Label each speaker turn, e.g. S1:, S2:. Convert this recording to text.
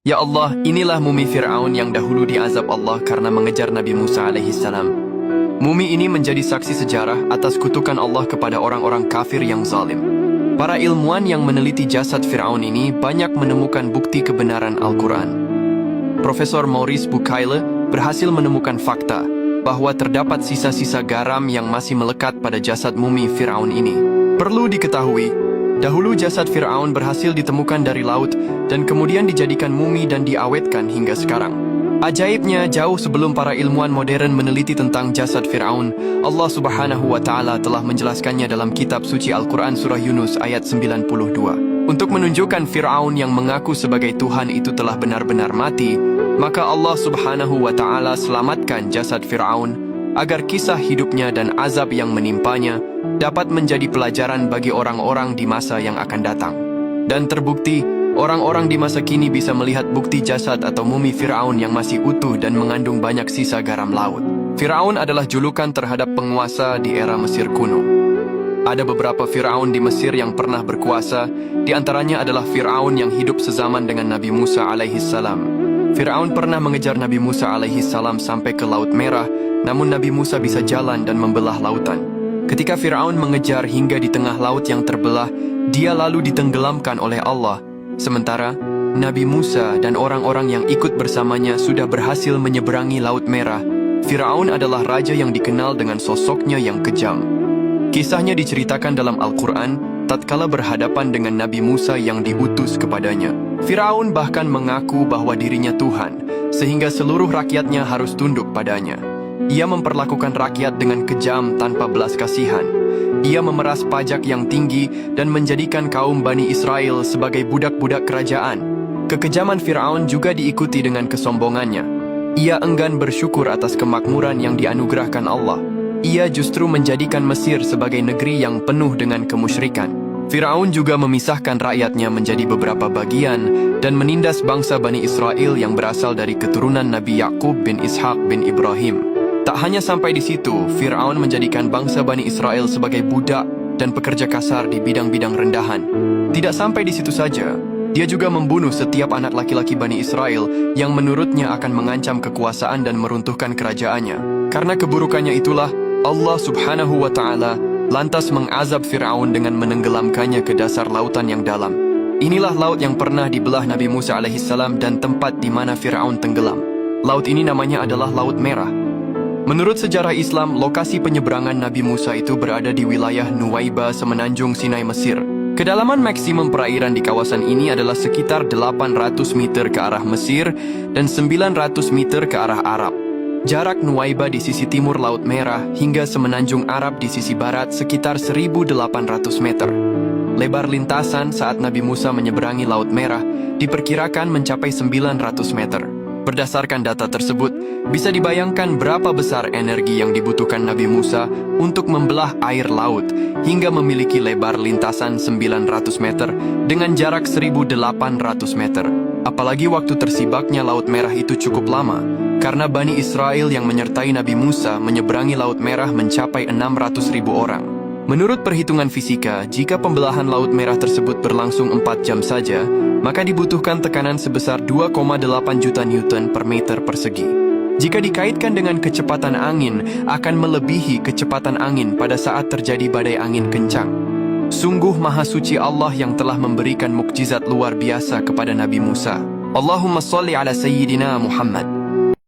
S1: Ya Allah, inilah mumi Fir'aun yang dahulu diazab Allah karena mengejar Nabi Musa alaihissalam. Mumi ini menjadi saksi sejarah atas kutukan Allah kepada orang-orang kafir yang zalim. Para ilmuwan yang meneliti jasad Fir'aun ini banyak menemukan bukti kebenaran Al-Quran. Profesor Maurice Bucaille berhasil menemukan fakta bahwa terdapat sisa-sisa garam yang masih melekat pada jasad mumi Fir'aun ini. Perlu diketahui, dahulu jasad Fir'aun berhasil ditemukan dari laut dan kemudian dijadikan mumi dan diawetkan hingga sekarang. Ajaibnya, jauh sebelum para ilmuwan modern meneliti tentang jasad Fir'aun, Allah Subhanahu wa Ta'ala telah menjelaskannya dalam kitab suci Al-Quran surah Yunus ayat 92. Untuk menunjukkan Fir'aun yang mengaku sebagai Tuhan itu telah benar-benar mati, maka Allah Subhanahu wa Ta'ala selamatkan jasad Fir'aun agar kisah hidupnya dan azab yang menimpanya dapat menjadi pelajaran bagi orang-orang di masa yang akan datang. Dan terbukti, orang-orang di masa kini bisa melihat bukti jasad atau mumi Fir'aun yang masih utuh dan mengandung banyak sisa garam laut. Fir'aun adalah julukan terhadap penguasa di era Mesir kuno. Ada beberapa Fir'aun di Mesir yang pernah berkuasa, di antaranya adalah Fir'aun yang hidup sezaman dengan Nabi Musa alaihissalam. Fir'aun pernah mengejar Nabi Musa alaihissalam sampai ke Laut Merah, namun Nabi Musa bisa jalan dan membelah lautan. Ketika Fir'aun mengejar hingga di tengah laut yang terbelah, dia lalu ditenggelamkan oleh Allah. Sementara, Nabi Musa dan orang-orang yang ikut bersamanya sudah berhasil menyeberangi Laut Merah. Fir'aun adalah raja yang dikenal dengan sosoknya yang kejam. Kisahnya diceritakan dalam Al-Quran tatkala berhadapan dengan Nabi Musa yang diutus kepadanya. Fir'aun bahkan mengaku bahwa dirinya Tuhan, sehingga seluruh rakyatnya harus tunduk padanya. Ia memperlakukan rakyat dengan kejam tanpa belas kasihan. Ia memeras pajak yang tinggi dan menjadikan kaum Bani Israel sebagai budak-budak kerajaan. Kekejaman Fir'aun juga diikuti dengan kesombongannya. Ia enggan bersyukur atas kemakmuran yang dianugerahkan Allah. Ia justru menjadikan Mesir sebagai negeri yang penuh dengan kemusyrikan. Fir'aun juga memisahkan rakyatnya menjadi beberapa bagian dan menindas bangsa Bani Israel yang berasal dari keturunan Nabi Yakub bin Ishak bin Ibrahim. Tak hanya sampai di situ, Fir'aun menjadikan bangsa Bani Israel sebagai budak dan pekerja kasar di bidang-bidang rendahan. Tidak sampai di situ saja, dia juga membunuh setiap anak laki-laki Bani Israel yang menurutnya akan mengancam kekuasaan dan meruntuhkan kerajaannya. Karena keburukannya itulah, Allah Subhanahu wa Ta'ala lantas mengazab Fir'aun dengan menenggelamkannya ke dasar lautan yang dalam. Inilah laut yang pernah dibelah Nabi Musa alaihissalam dan tempat di mana Fir'aun tenggelam. Laut ini namanya adalah Laut Merah. Menurut sejarah Islam, lokasi penyeberangan Nabi Musa itu berada di wilayah Nuwaiba, semenanjung Sinai, Mesir. Kedalaman maksimum perairan di kawasan ini adalah sekitar 800 meter ke arah Mesir dan 900 meter ke arah Arab. Jarak Nuwaiba di sisi timur Laut Merah hingga semenanjung Arab di sisi barat sekitar 1.800 meter. Lebar lintasan saat Nabi Musa menyeberangi Laut Merah diperkirakan mencapai 900 meter. Berdasarkan data tersebut, bisa dibayangkan berapa besar energi yang dibutuhkan Nabi Musa untuk membelah air laut hingga memiliki lebar lintasan 900 meter dengan jarak 1.800 meter. Apalagi waktu tersibaknya Laut Merah itu cukup lama, karena Bani Israel yang menyertai Nabi Musa menyeberangi Laut Merah mencapai 600.000 orang. Menurut perhitungan fisika, jika pembelahan Laut Merah tersebut berlangsung 4 jam saja, maka dibutuhkan tekanan sebesar 2,8 juta Newton per meter persegi. Jika dikaitkan dengan kecepatan angin, akan melebihi kecepatan angin pada saat terjadi badai angin kencang. Sungguh maha suci Allah yang telah memberikan mukjizat luar biasa kepada Nabi Musa. Allahumma salli ala Sayyidina Muhammad.